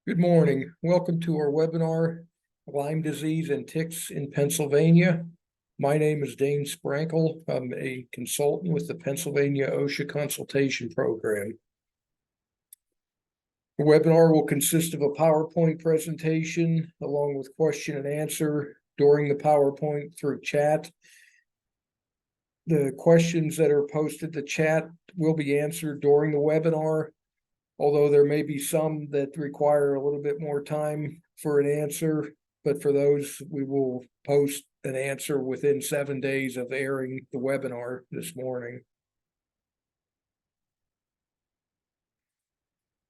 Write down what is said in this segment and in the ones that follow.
Good morning. Welcome to our webinar, Lyme disease and ticks in Pennsylvania. My name is Dane Sprankle. I'm a consultant with the Pennsylvania OSHA Consultation Program. The webinar will consist of a PowerPoint presentation along with question and answer during the PowerPoint through chat. The questions that are posted to chat will be answered during the webinar, although there may be some that require a little bit more time for an answer, but for those, we will post an answer within 7 days of airing the webinar this morning.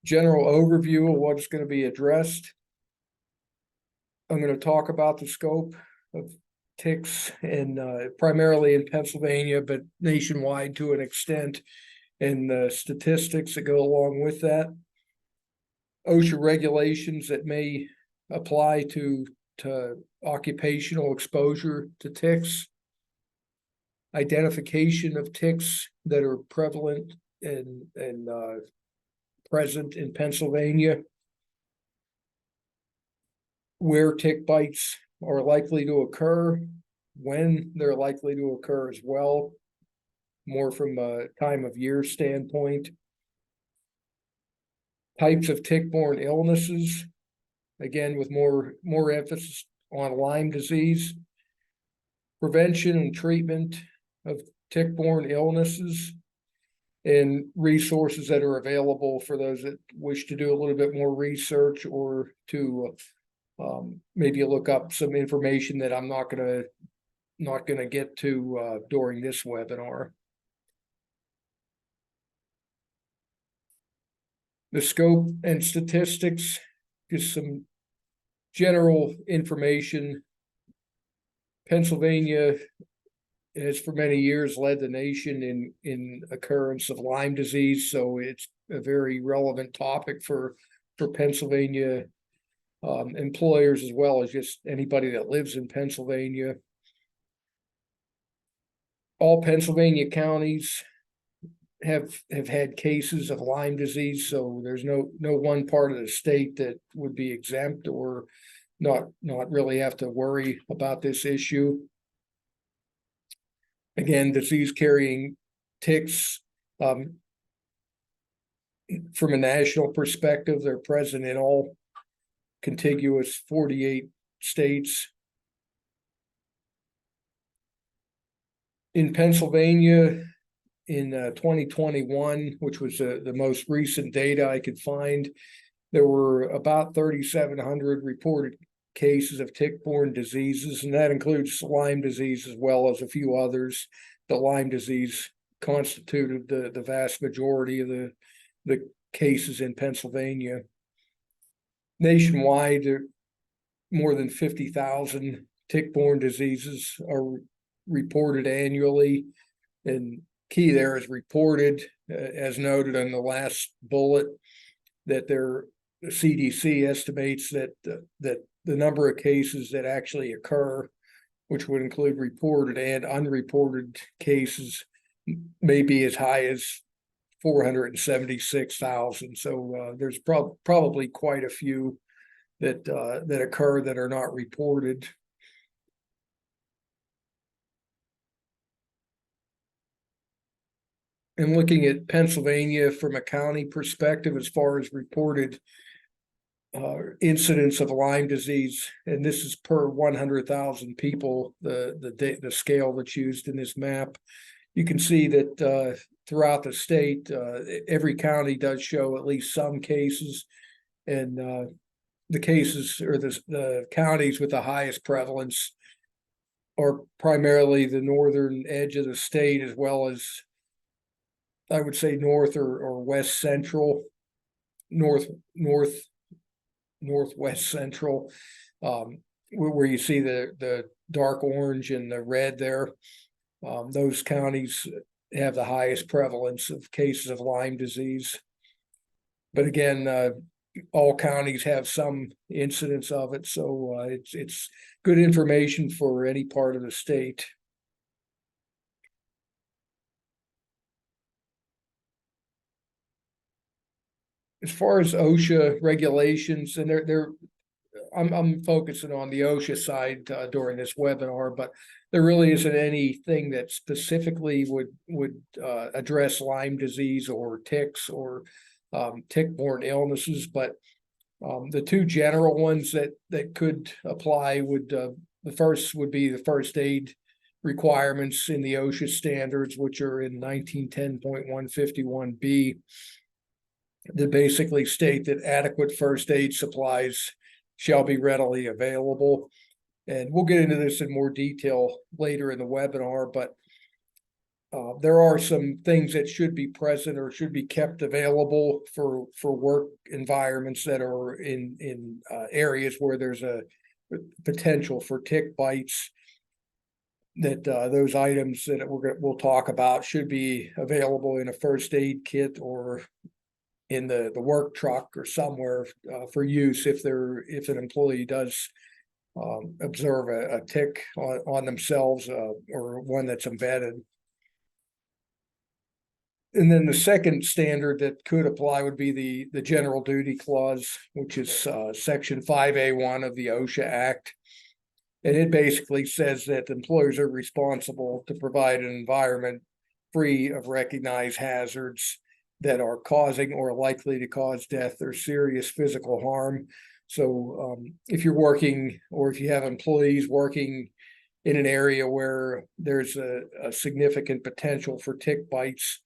General overview of what's going to be addressed. I'm going to talk about the scope of ticks and primarily in Pennsylvania, but nationwide to an extent, and the statistics that go along with that. OSHA regulations that may apply to occupational exposure to ticks, identification of ticks that are prevalent and present in Pennsylvania, where tick bites are likely to occur, when they're likely to occur as well, more from a time of year standpoint, types of tick-borne illnesses, again with more emphasis on Lyme disease, prevention and treatment of tick-borne illnesses, and resources that are available for those that wish to do a little bit more research or to maybe look up some information that I'm not gonna get to during this webinar. The scope and statistics, just some general information. Pennsylvania has for many years led the nation in occurrence of Lyme disease, so it's a very relevant topic for Pennsylvania employers as well as just anybody that lives in Pennsylvania. All Pennsylvania counties have had cases of Lyme disease, so there's no one part of the state that would be exempt or not really have to worry about this issue. Again, disease carrying ticks, from a national perspective, they're present in all contiguous 48 states. In Pennsylvania, in 2021, which was the most recent data I could find, there were about 3,700 reported cases of tick-borne diseases, and that includes Lyme disease as well as a few others. The Lyme disease constituted the vast majority of the cases in Pennsylvania. Nationwide, more than 50,000 tick-borne diseases are reported annually, and key there is reported, as noted on the last bullet, that the CDC estimates that the number of cases that actually occur, which would include reported and unreported cases, may be as high as 476,000. So there's probably quite a few that occur that are not reported. And looking at Pennsylvania from a county perspective, as far as reported incidence of Lyme disease, and this is per 100,000 people, the scale that's used in this map, you can see that throughout the state, every county does show at least some cases, and the cases or the counties with the highest prevalence are primarily the northern edge of the state, as well as, I would say, north or west central, northwest central, where you see the dark orange and the red there. Those counties have the highest prevalence of cases of Lyme disease. But again, all counties have some incidence of it, so it's good information for any part of the state. as far as OSHA regulations, and I'm focusing on the OSHA side during this webinar, but there really isn't anything that specifically would address Lyme disease or ticks or tick-borne illnesses. But the two general ones that could apply would the first would be the first aid requirements in the OSHA standards, which are in 1910.151B, that basically state that adequate first aid supplies shall be readily available. And we'll get into this in more detail later in the webinar, but there are some things that should be present or should be kept available for work environments that are in areas where there's a potential for tick bites. That those items that we'll talk about should be available in a first aid kit or in the work truck or somewhere for use if an employee does observe a tick on themselves or one that's embedded. And then the second standard that could apply would be the general duty clause, which is section 5A1 of the OSHA Act. And it basically says that employers are responsible to provide an environment free of recognized hazards that are causing or likely to cause death or serious physical harm. So if you're working or if you have employees working in an area where there's a significant potential for tick bites,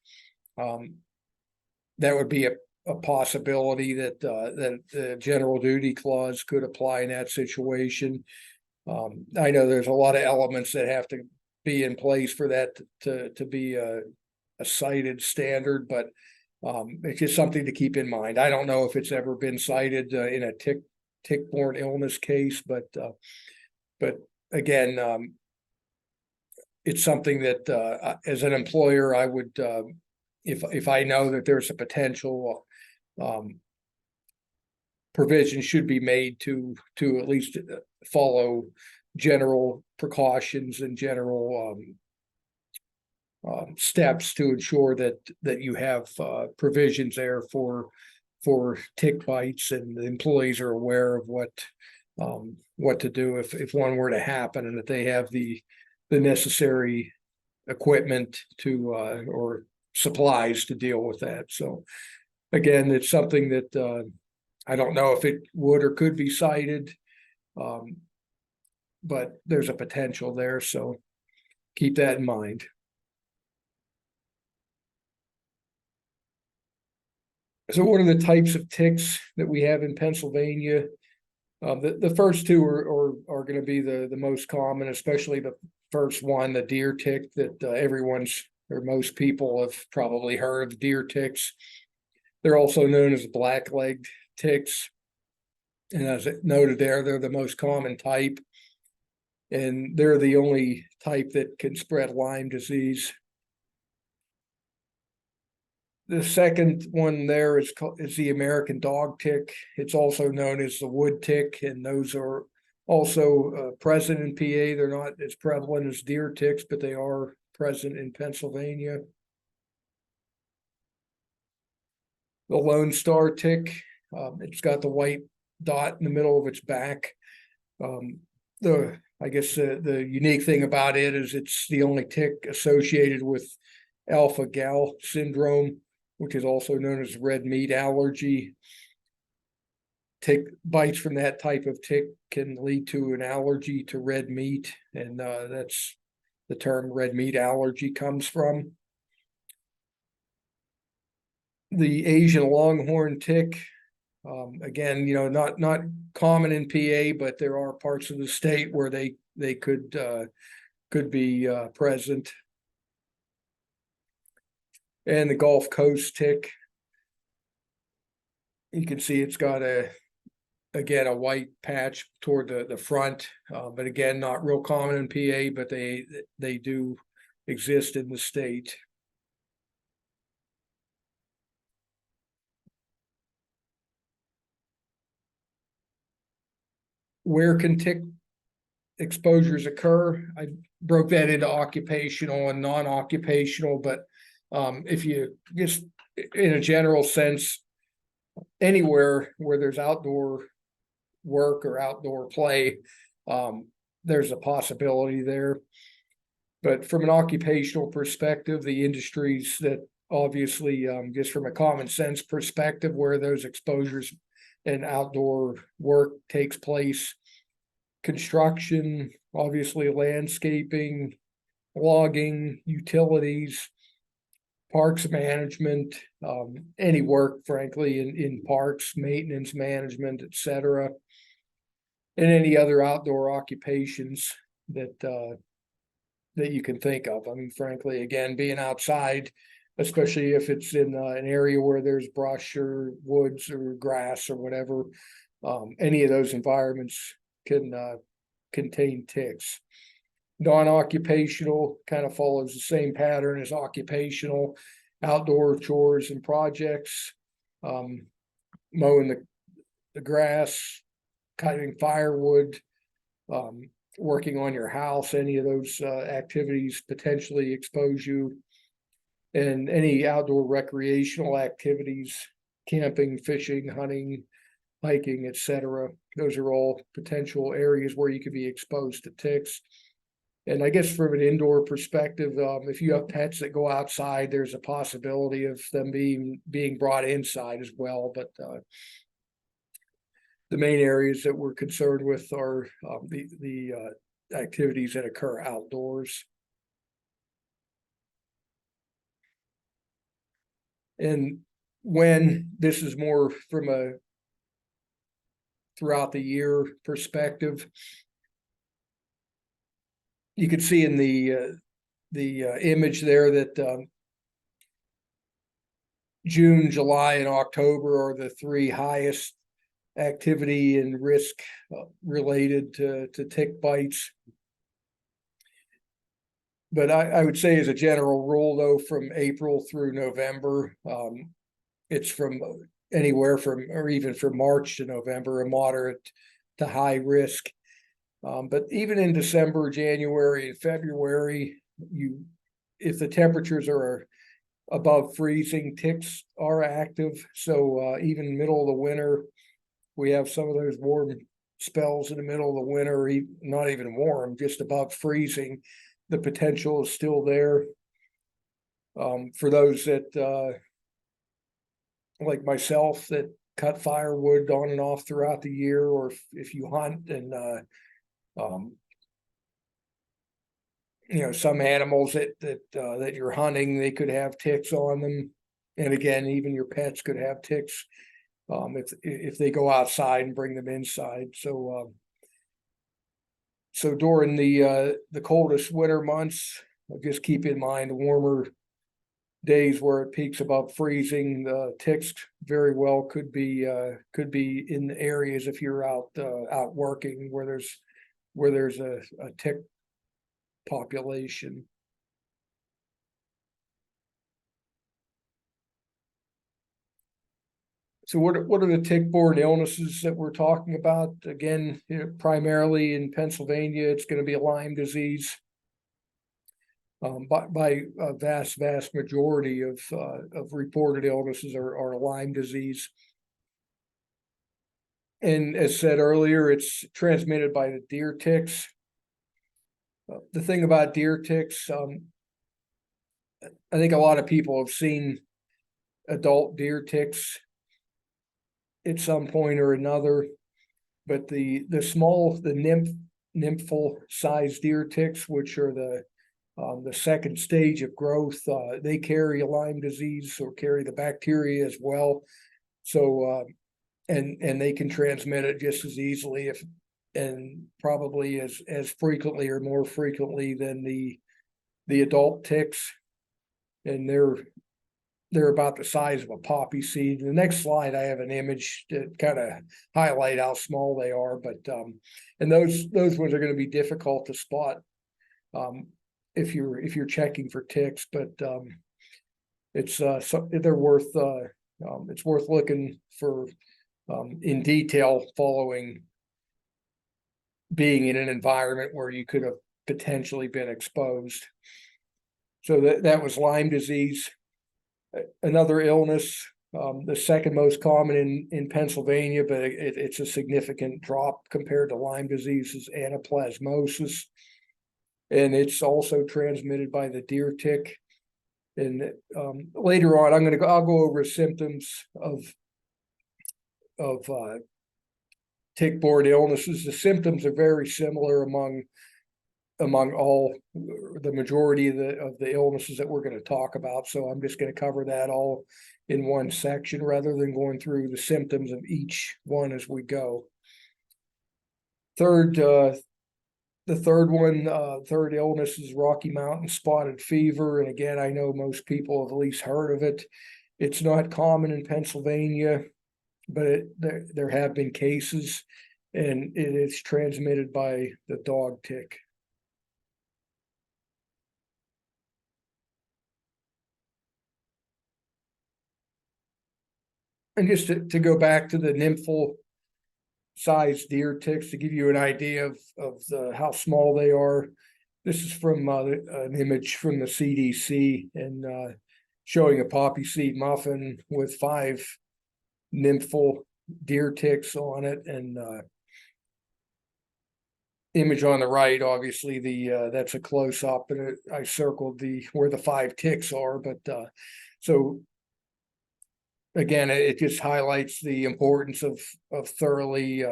that would be a possibility that the general duty clause could apply in that situation. I know there's a lot of elements that have to be in place for that to be a cited standard, but it's just something to keep in mind. I don't know if it's ever been cited in a tick-borne illness case, but again, it's something that as an employer, I would, if I know that there's a potential, provision should be made to at least follow general precautions and general steps to ensure that you have provisions there for tick bites, and the employees are aware of what to do if one were to happen, and that they have the necessary equipment to or supplies to deal with that. So again, it's something that I don't know if it would or could be cited, but there's a potential there, so keep that in mind. So what are the types of ticks that we have in Pennsylvania? The first two are going to be the most common, especially the first one, the deer tick, that everyone's or most people have probably heard of deer ticks. They're also known as black-legged ticks. And as noted there, they're the most common type. And they're the only type that can spread Lyme disease. The second one there is the American dog tick. It's also known as the wood tick, and those are also present in PA. They're not as prevalent as deer ticks, but they are present in Pennsylvania. The Lone Star tick, it's got the white dot in the middle of its back. I guess the unique thing about it is it's the only tick associated with alpha-gal syndrome, which is also known as red meat allergy. Tick bites from that type of tick can lead to an allergy to red meat, and that's the term red meat allergy comes from. The Asian longhorn tick, again, not common in PA, but there are parts of the state where they could be present. And the Gulf Coast tick, you can see it's got a white patch toward the front, but again, not real common in PA, but they do exist in the state. Where can tick exposures occur? I broke that into occupational and non-occupational, but if you just in a general sense, anywhere where there's outdoor work or outdoor play, there's a possibility there. But from an occupational perspective, the industries that obviously, just from a common sense perspective, where those exposures and outdoor work takes place, construction, obviously landscaping, logging, utilities, parks management, any work, frankly, in parks, maintenance management, etc., and any other outdoor occupations that that you can think of. I mean, frankly, again, being outside, especially if it's in an area where there's brush or woods or grass or whatever, any of those environments can contain ticks. Non-occupational kind of follows the same pattern as occupational, outdoor chores and projects, mowing the grass, cutting firewood, working on your house. Any of those activities potentially expose you. And any outdoor recreational activities, camping, fishing, hunting, hiking, etc. Those are all potential areas where you could be exposed to ticks. And I guess from an indoor perspective, if you have pets that go outside, there's a possibility of them being brought inside as well. But the main areas that we're concerned with are the activities that occur outdoors. And when this is more from a throughout the year perspective, you can see in the image there that June, July, and October are the three highest activity and risk related to tick bites. But I would say, as a general rule, though, from April through November, it's from anywhere from, or even from March to November, a moderate to high risk. But even in December, January, and February, if the temperatures are above freezing, ticks are active. So even middle of the winter, we have some of those warm spells in the middle of the winter, not even warm, just above freezing. The potential is still there. For those that, like myself, that cut firewood on and off throughout the year, or if you hunt and some animals that you're hunting, they could have ticks on them. And again, even your pets could have ticks if they go outside and bring them inside. So during the coldest winter months, just keep in mind the warmer days where it peaks above freezing, the ticks very well could be in the areas, if you're out working, where there's a tick population. So what are the tick-borne illnesses that we're talking about? Again, primarily in Pennsylvania, it's going to be a Lyme disease. By a vast majority of reported illnesses are Lyme disease. And as said earlier, it's transmitted by the deer ticks. The thing about deer ticks, I think a lot of people have seen adult deer ticks at some point or another, but the nymphal sized deer ticks, which are the second stage of growth, they carry a Lyme disease, or carry the bacteria as well. So and they can transmit it just as easily, and probably as frequently or more frequently than the adult ticks. And they're about the size of a poppy seed. The next slide, I have an image to kind of highlight how small they are, but and those ones are going to be difficult to spot if you're checking for ticks, but it's worth looking for in detail, following being in an environment where you could have potentially been exposed. So that was Lyme disease. Another illness the second most common in Pennsylvania, but it's a significant drop compared to Lyme disease, is anaplasmosis. And it's also transmitted by the deer tick. And later on, I'll go over symptoms of tick-borne illnesses. The symptoms are very similar among all the majority of the illnesses that we're going to talk about. So I'm just going to cover that all in one section rather than going through the symptoms of each one as we go. The third illness is Rocky Mountain spotted fever. And again, I know most people have at least heard of it. It's not common in Pennsylvania, but there have been cases, and it is transmitted by the dog tick. And just to go back to the nymphal sized deer ticks to give you an idea of how small they are. This is from an image from the CDC, and showing a poppy seed muffin with 5 nymphal deer ticks on it. And image on the right, obviously that's a close up, and I circled where the 5 ticks are. But so again, it just highlights the importance of thoroughly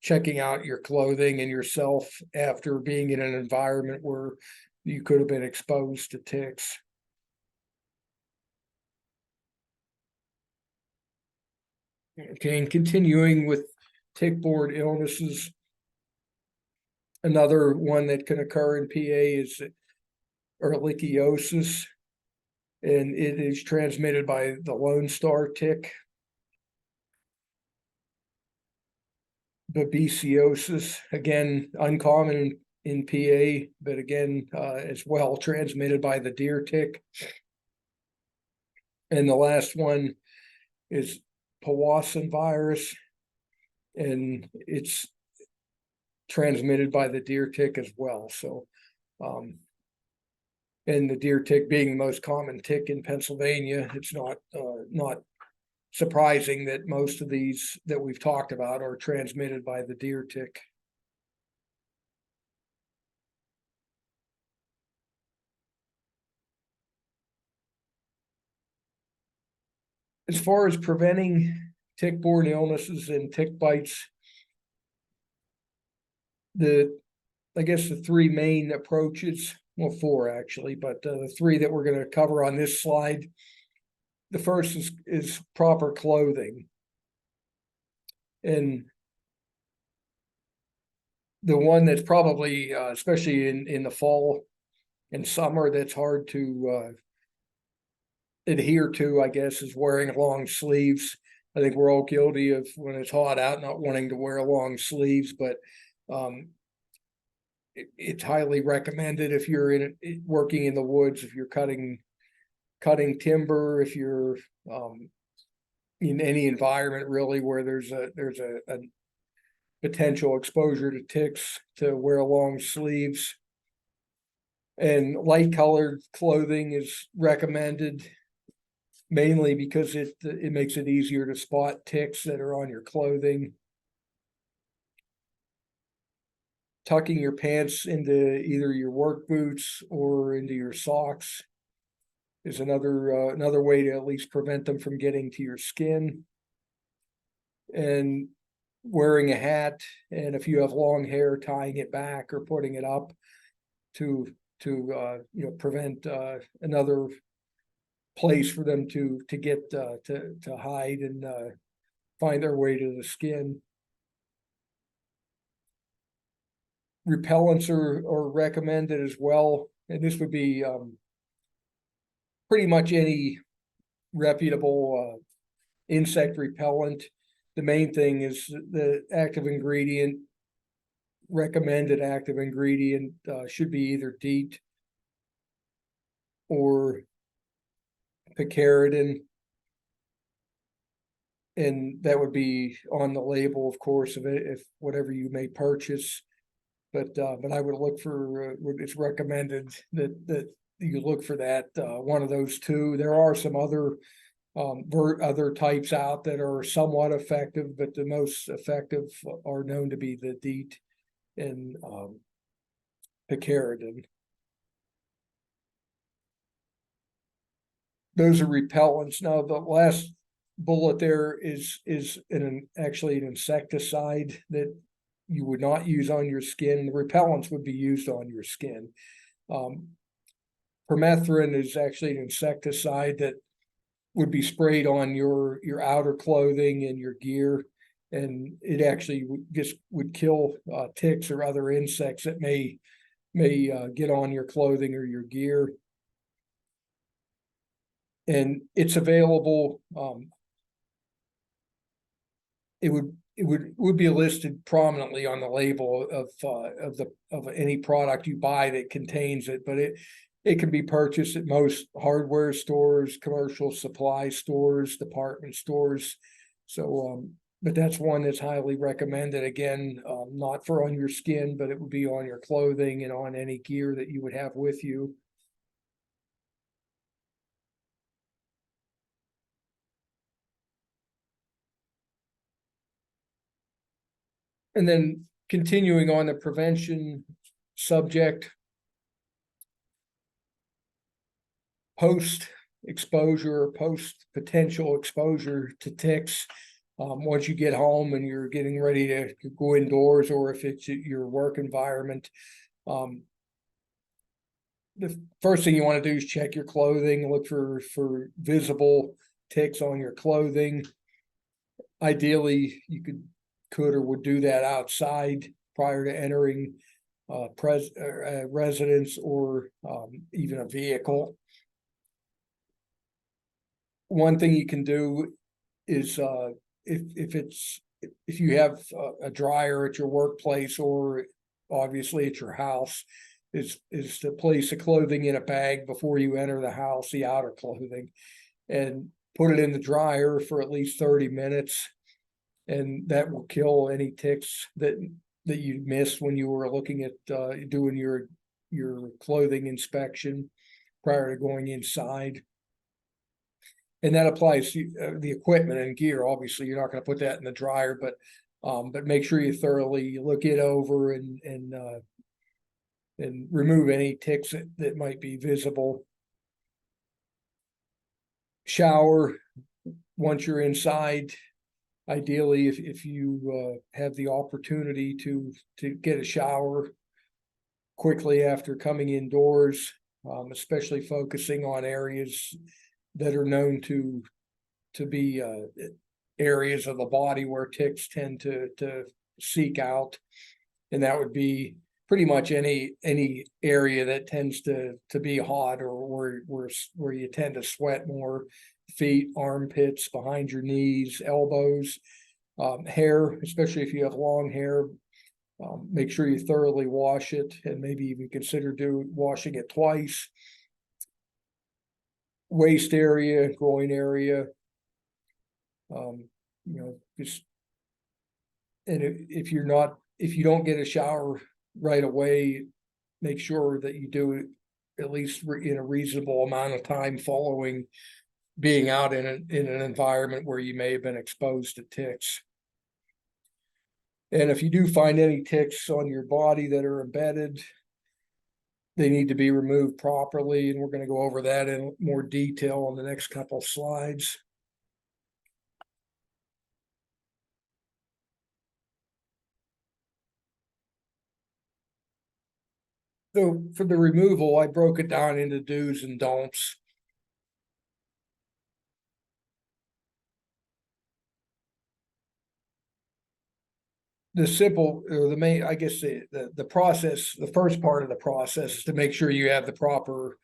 checking out your clothing and yourself after being in an environment where you could have been exposed to ticks. Okay, and continuing with tick-borne illnesses, another one that can occur in PA is ehrlichiosis, and it is transmitted by the Lone Star tick. Babesiosis, again, uncommon in PA, but again, as well transmitted by the deer tick. And the last one is Powassan virus, and it's transmitted by the deer tick as well. So, and the deer tick being the most common tick in Pennsylvania, it's not surprising that most of these that we've talked about are transmitted by the deer tick. As far as preventing tick-borne illnesses and tick bites, I guess the 3 main approaches, well, 4 actually, but the 3 that we're going to cover on this slide. The first is proper clothing. And the one that's probably, especially in the fall and summer, that's hard to adhere to, I guess, is wearing long sleeves. I think we're all guilty of, when it's hot out, not wanting to wear long sleeves, but it's highly recommended if you're working in the woods, if you're cutting timber, if you're in any environment really where there's a potential exposure to ticks, to wear long sleeves. And light colored clothing is recommended, mainly because it makes it easier to spot ticks that are on your clothing. Tucking your pants into either your work boots or into your socks is another way to at least prevent them from getting to your skin. And wearing a hat, and if you have long hair, tying it back or putting it up to prevent another place for them to get to hide and find their way to the skin. Repellents are recommended as well, and this would be pretty much any reputable insect repellent. The main thing is the active ingredient, recommended active ingredient should be either DEET or picaridin, and that would be on the label, of course, of it, if whatever you may purchase. But I would look for, it's recommended that you look for that one of those 2. There are some other other types out that are somewhat effective, but the most effective are known to be the DEET and picaridin. Those are repellents. Now, the last bullet there is actually an insecticide that you would not use on your skin. The repellents would be used on your skin. Permethrin is actually an insecticide that would be sprayed on your outer clothing and your gear, and it actually would kill ticks or other insects that may get on your clothing or your gear. And it's available. It would be listed prominently on the label of any product you buy that contains it, but it can be purchased at most hardware stores, commercial supply stores, department stores. So, but that's one that's highly recommended. Again, not for on your skin, but it would be on your clothing and on any gear that you would have with you. And then continuing on the prevention subject, post exposure, post potential exposure to ticks. Once you get home and you're getting ready to go indoors, or if it's your work environment, the first thing you want to do is check your clothing, look for visible ticks on your clothing. Ideally, you could or would do that outside prior to entering residence or even a vehicle. One thing you can do is if you have a dryer at your workplace or obviously at your house, is to place the clothing in a bag before you enter the house, the outer clothing, and put it in the dryer for at least 30 minutes. And that will kill any ticks that you missed when you were looking at doing your clothing inspection prior to going inside. And that applies to the equipment and gear. Obviously, you're not going to put that in the dryer, but make sure you thoroughly look it over and remove any ticks that might be visible. Shower once you're inside. Ideally, if you have the opportunity to get a shower quickly after coming indoors, especially focusing on areas that are known to be areas of the body where ticks tend to seek out, and that would be pretty much any area that tends to be hot or where you tend to sweat more. Feet, armpits, behind your knees, elbows, hair, especially if you have long hair. Make sure you thoroughly wash it, and maybe even consider washing it twice. Waist area, groin area, just, and if you don't get a shower right away, make sure that you do it at least in a reasonable amount of time following being out in an environment where you may have been exposed to ticks. And if you do find any ticks on your body that are embedded, they need to be removed properly, and we're going to go over that in more detail on the next couple of slides. So for the removal, I broke it down into do's and don'ts. The main, I guess the process, the first part of the process is to make sure you have the proper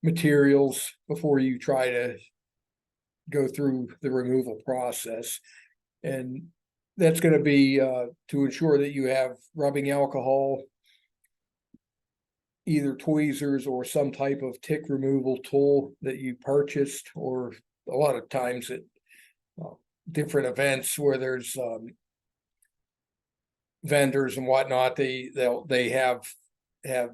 materials before you try to go through the removal process. And that's going to be to ensure that you have rubbing alcohol, either tweezers or some type of tick removal tool that you purchased, or a lot of times at different events where there's vendors and whatnot, they have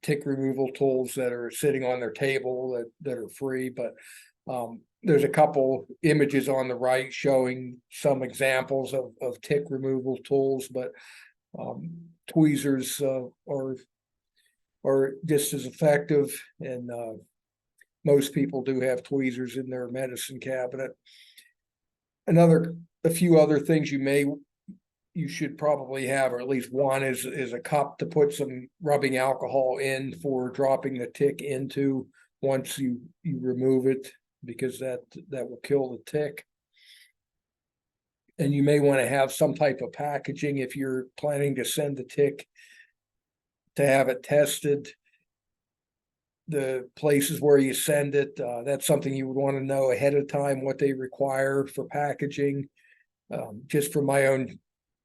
tick removal tools that are sitting on their table that are free. But there's a couple images on the right showing some examples of tick removal tools, but tweezers are just as effective, and most people do have tweezers in their medicine cabinet. A few other things you should probably have, or at least one, is a cup to put some rubbing alcohol in for dropping the tick into once you remove it, because that will kill the tick. And you may want to have some type of packaging if you're planning to send the tick to have it tested. The places where you send it, that's something you would want to know ahead of time, what they require for packaging. Just for my own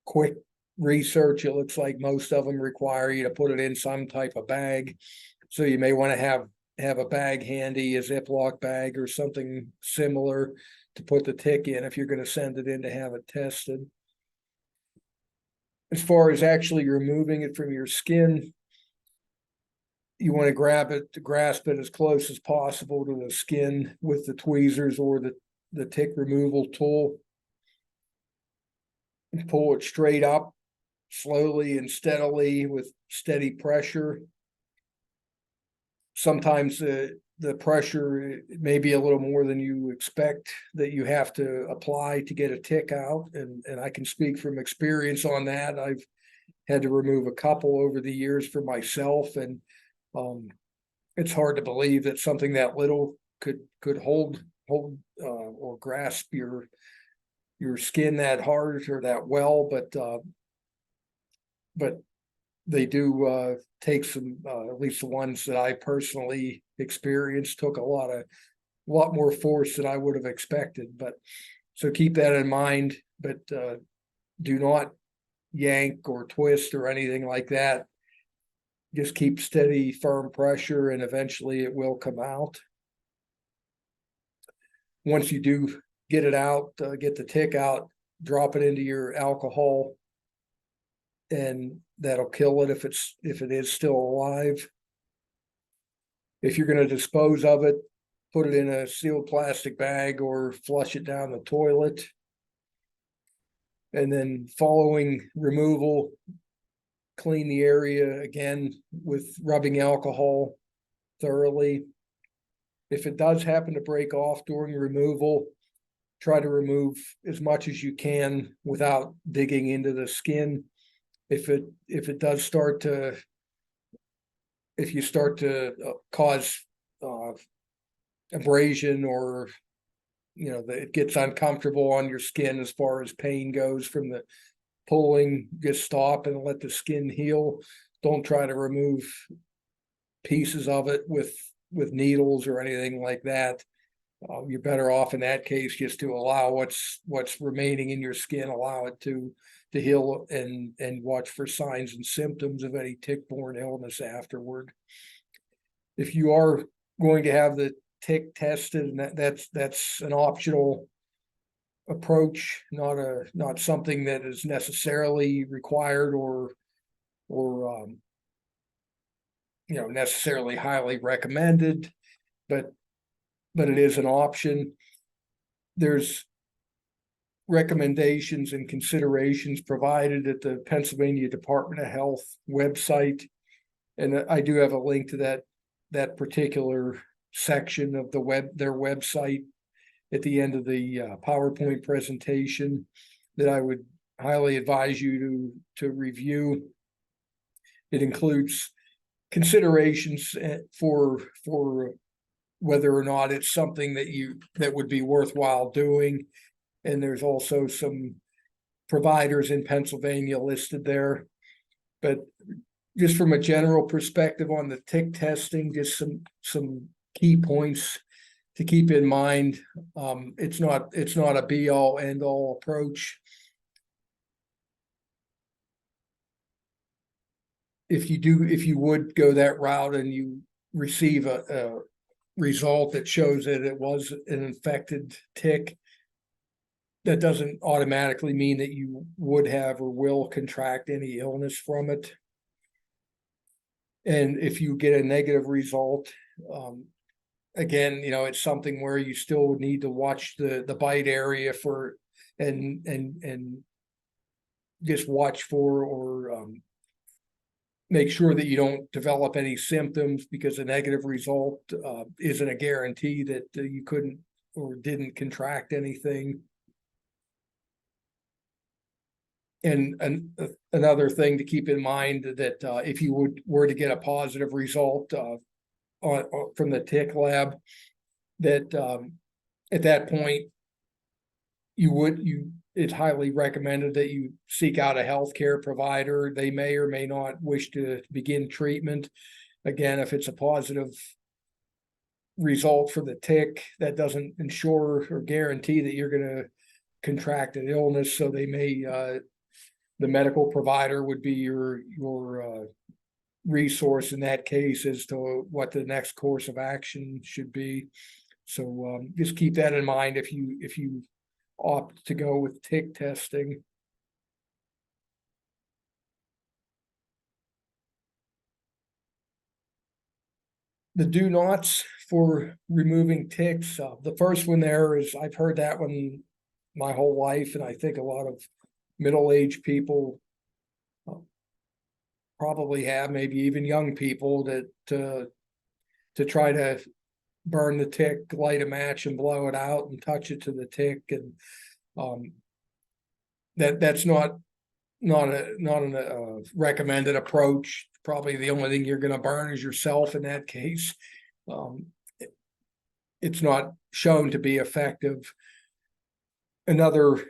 quick research, it looks like most of them require you to put it in some type of bag. So you may want to have a bag handy, a Ziploc bag or something similar, to put the tick in if you're going to send it in to have it tested. As far as actually removing it from your skin, you want to grasp it as close as possible to the skin with the tweezers or the tick removal tool. And pull it straight up, slowly and steadily with steady pressure. Sometimes the pressure may be a little more than you expect that you have to apply to get a tick out. And I can speak from experience on that. I've had to remove a couple over the years for myself, and it's hard to believe that something that little could hold or grasp your skin that hard or that well, but they do take some, at least the ones that I personally experienced took a lot more force than I would have expected. But so keep that in mind, but do not yank or twist or anything like that. Just keep steady, firm pressure, and eventually it will come out. Once you do get it out, get the tick out, drop it into your alcohol, and that'll kill it if it is still alive. If you're going to dispose of it, put it in a sealed plastic bag or flush it down the toilet. And then following removal, clean the area again with rubbing alcohol thoroughly. If it does happen to break off during removal, try to remove as much as you can without digging into the skin. If you start to cause abrasion, or it gets uncomfortable on your skin as far as pain goes from the pulling, just stop and let the skin heal. Don't try to remove pieces of it with needles or anything like that. You're better off in that case just to allow what's remaining in your skin, allow it to heal, and watch for signs and symptoms of any tick-borne illness afterward. If you are going to have the tick tested, and that's an optional approach, not something that is necessarily required or necessarily highly recommended, but it is an option. There's recommendations and considerations provided at the Pennsylvania Department of Health website, and I do have a link to that particular section of their website at the end of the PowerPoint presentation that I would highly advise you to review. It includes considerations for whether or not it's something that would be worthwhile doing. And there's also some providers in Pennsylvania listed there. But just from a general perspective on the tick testing, just some key points to keep in mind. It's not a be all end all approach. If you would go that route and you receive a result that shows that it was an infected tick, that doesn't automatically mean that you would have or will contract any illness from it. And if you get a negative result, again, it's something where you still would need to watch the bite area for, and just watch for, or make sure that you don't develop any symptoms, because a negative result isn't a guarantee that you couldn't or didn't contract anything. And another thing to keep in mind, that if you were to get a positive result from the tick lab, that at that point it's highly recommended that you seek out a healthcare provider. They may or may not wish to begin treatment. Again, if it's a positive result for the tick, that doesn't ensure or guarantee that you're going to contract an illness. So they may, the medical provider would be your resource in that case as to what the next course of action should be. So just keep that in mind if you opt to go with tick testing. The do nots for removing ticks. The first one there is, I've heard that one my whole life, and I think a lot of middle-aged people probably have, maybe even young people, that to try to burn the tick, light a match and blow it out and touch it to the tick. And that's not a recommended approach. Probably the only thing you're going to burn is yourself in that case. It's not shown to be effective. Another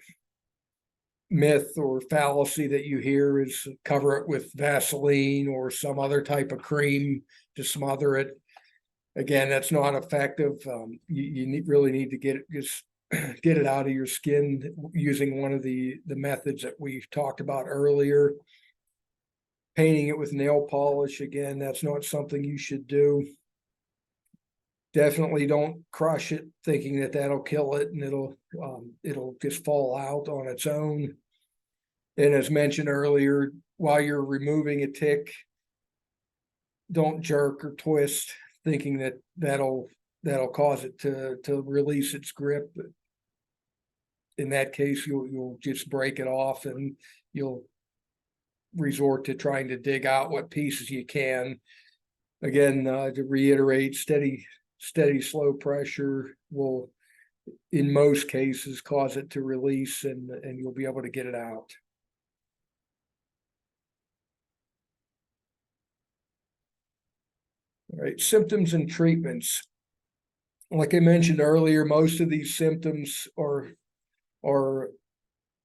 myth or fallacy that you hear is cover it with Vaseline or some other type of cream to smother it. Again, that's not effective. You really need to get it out of your skin using one of the methods that we've talked about earlier. Painting it with nail polish, again, that's not something you should do. Definitely don't crush it thinking that that'll kill it and it'll just fall out on its own. And as mentioned earlier, while you're removing a tick, don't jerk or twist thinking that that'll cause it to release its grip. In that case, you'll just break it off, and you'll resort to trying to dig out what pieces you can. Again, to reiterate, steady, slow pressure will, in most cases, cause it to release, and you'll be able to get it out. All right, symptoms and treatments. Like I mentioned earlier, most of these symptoms are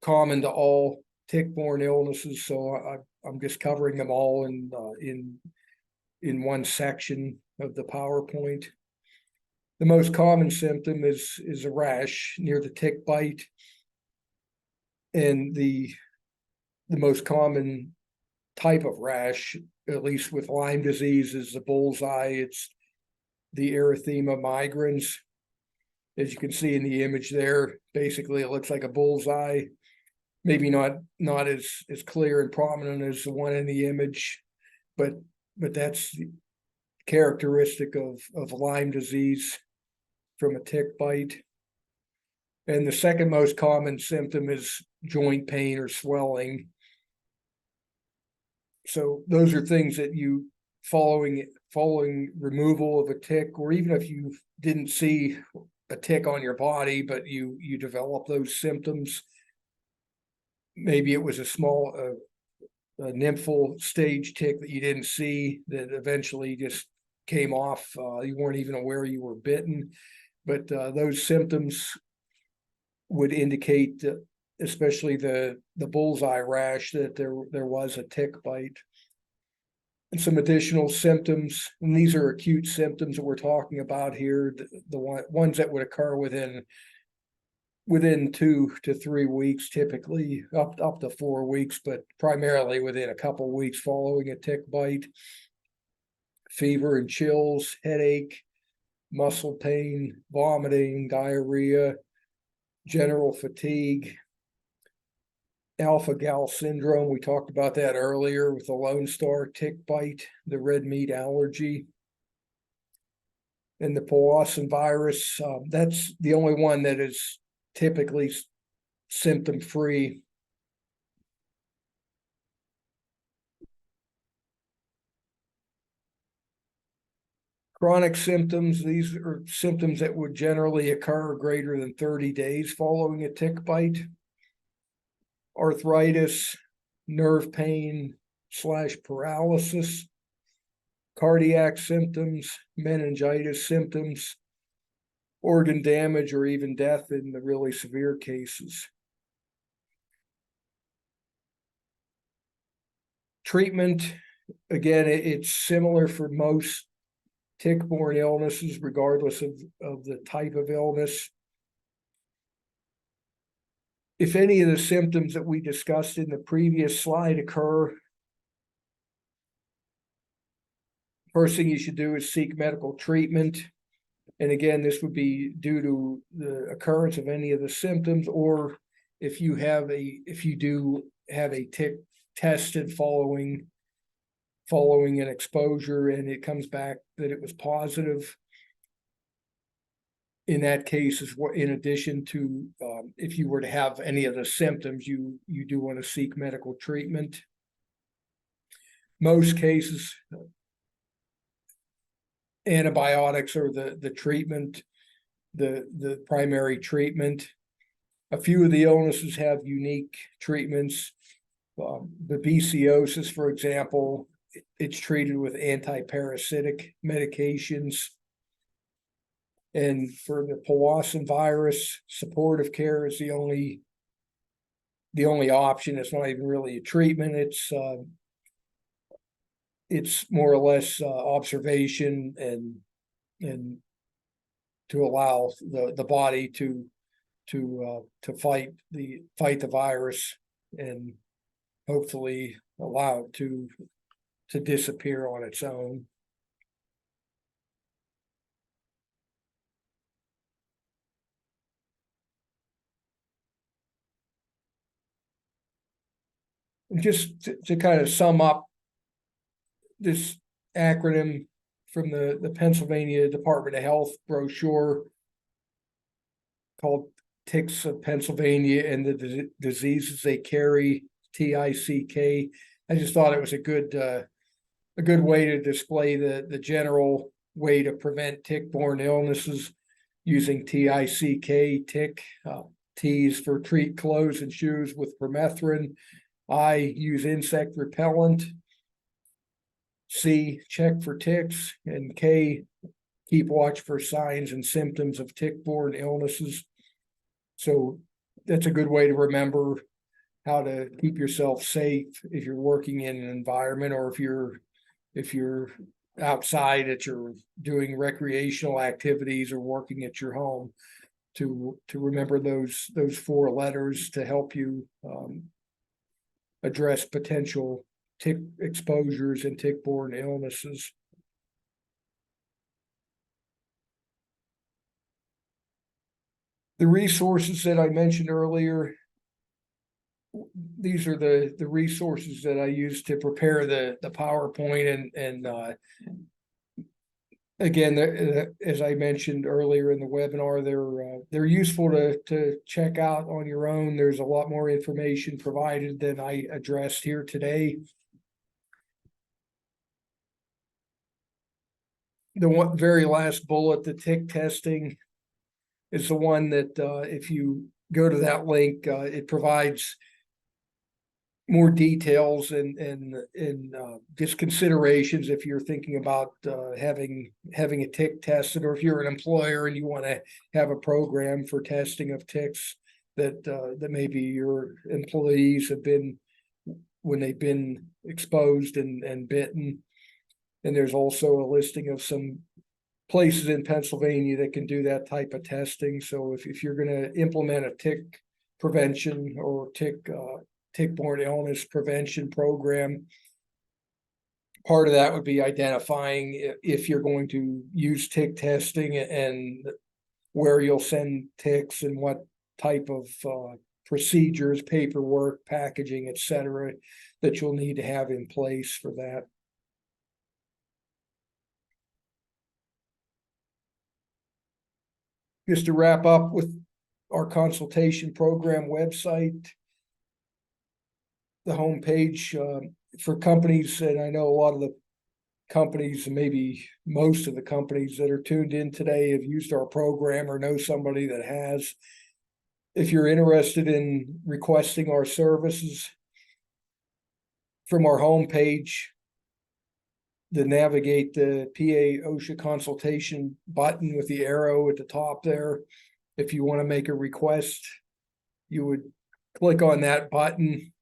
common to all tick-borne illnesses, so I'm just covering them all in one section of the PowerPoint. The most common symptom is a rash near the tick bite, and the most common type of rash, at least with Lyme disease, is the bullseye. It's the erythema migrans. As you can see in the image there, basically it looks like a bullseye. Maybe not as clear and prominent as the one in the image, but that's characteristic of Lyme disease from a tick bite. And the second most common symptom is joint pain or swelling. So those are things that you, following removal of a tick, or even if you didn't see a tick on your body, but you develop those symptoms, maybe it was a small a nymphal stage tick that you didn't see that eventually just came off. You weren't even aware you were bitten, but those symptoms would indicate, especially the bullseye rash, that there was a tick bite. And some additional symptoms, and these are acute symptoms that we're talking about here, the ones that would occur within 2 to 3 weeks, typically up to 4 weeks, but primarily within a couple of weeks following a tick bite. Fever and chills, headache, muscle pain, vomiting, diarrhea, general fatigue, alpha-gal syndrome. We talked about that earlier with the Lone Star tick bite, the red meat allergy. And the Powassan virus, that's the only one that is typically symptom-free. Chronic symptoms, these are symptoms that would generally occur greater than 30 days following a tick bite. Arthritis, nerve pain / paralysis, cardiac symptoms, meningitis symptoms, organ damage, or even death in the really severe cases. Treatment, again, it's similar for most tick-borne illnesses, regardless of the type of illness. If any of the symptoms that we discussed in the previous slide occur, first thing you should do is seek medical treatment. And again, this would be due to the occurrence of any of the symptoms, or if you do have a tick tested following an exposure and it comes back that it was positive. In that case, is what, in addition to if you were to have any of the symptoms, you do want to seek medical treatment. Most cases, antibiotics are the treatment, the primary treatment. A few of the illnesses have unique treatments. The babesiosis, for example, it's treated with antiparasitic medications. And for the Powassan virus, supportive care is the only option. It's not even really a treatment. It's more or less observation and to allow the body to fight the virus and hopefully allow it to disappear on its own. Just to kind of sum up this acronym from the Pennsylvania Department of Health brochure called Ticks of Pennsylvania and the Diseases They Carry, TICK. I just thought it was a good way to display the general way to prevent tick-borne illnesses using TICK, tick. T is for treat clothes and shoes with permethrin. I, use insect repellent. C, check for ticks. And K, keep watch for signs and symptoms of tick-borne illnesses. So that's a good way to remember how to keep yourself safe if you're working in an environment, or if you're outside at your doing recreational activities or working at your home, to remember those 4 letters to help you address potential tick exposures and tick-borne illnesses. The resources that I mentioned earlier, these are the resources that I use to prepare the PowerPoint, and again, as I mentioned earlier in the webinar, they're useful to check out on your own. There's a lot more information provided than I addressed here today. The very last bullet, the tick testing, is the one that if you go to that link, it provides more details and just considerations if you're thinking about having a tick tested, or if you're an employer and you want to have a program for testing of ticks that maybe your employees have been when they've been exposed and bitten. And there's also a listing of some places in Pennsylvania that can do that type of testing. So if you're going to implement a tick prevention or tick-borne illness prevention program, part of that would be identifying if you're going to use tick testing and where you'll send ticks and what type of procedures, paperwork, packaging, etc., that you'll need to have in place for that. just to wrap up with our consultation program website, the homepage for companies, and I know a lot of the companies, and maybe most of the companies that are tuned in today have used our program or know somebody that has. If you're interested in requesting our services from our homepage, navigate the PA OSHA consultation button with the arrow at the top there. If you want to make a request, you would click on that button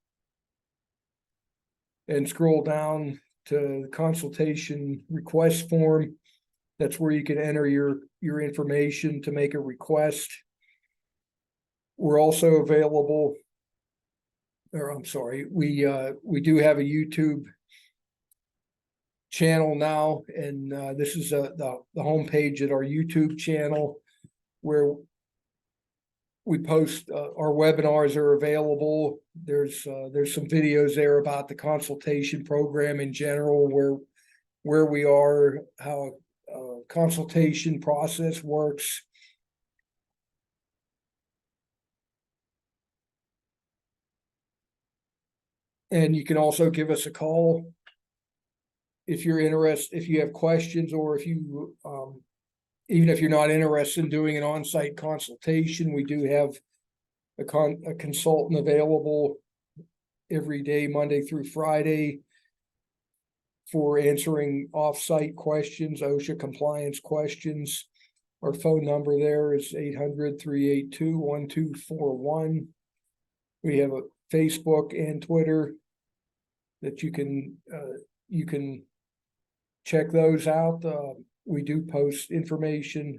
and scroll down to the consultation request form. That's where you can enter your information to make a request. We're also available, or I'm sorry, we do have a YouTube channel now, and this is the homepage at our YouTube channel where we post our webinars are available. There's some videos there about the consultation program in general, where we are, how a consultation process works. And you can also give us a call if you're interested, if you have questions, or if you even if you're not interested in doing an on-site consultation, we do have a consultant available every day, Monday through Friday, for answering off-site questions, OSHA compliance questions. Our phone number there is 800-382-1241. We have a Facebook and Twitter that you can check those out. We do post information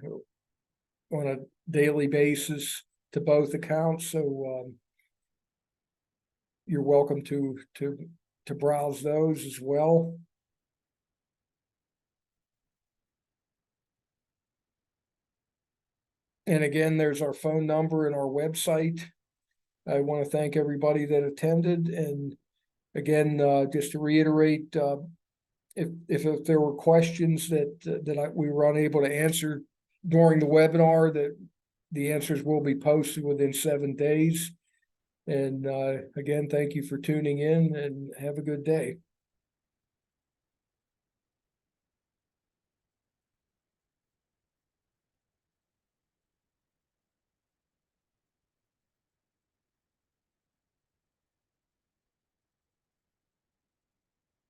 on a daily basis to both accounts, so you're welcome to browse those as well. And again, there's our phone number and our website. I want to thank everybody that attended, and again, just to reiterate, if there were questions that we were unable to answer during the webinar, that the answers will be posted within 7 days. And again, thank you for tuning in, and have a good day.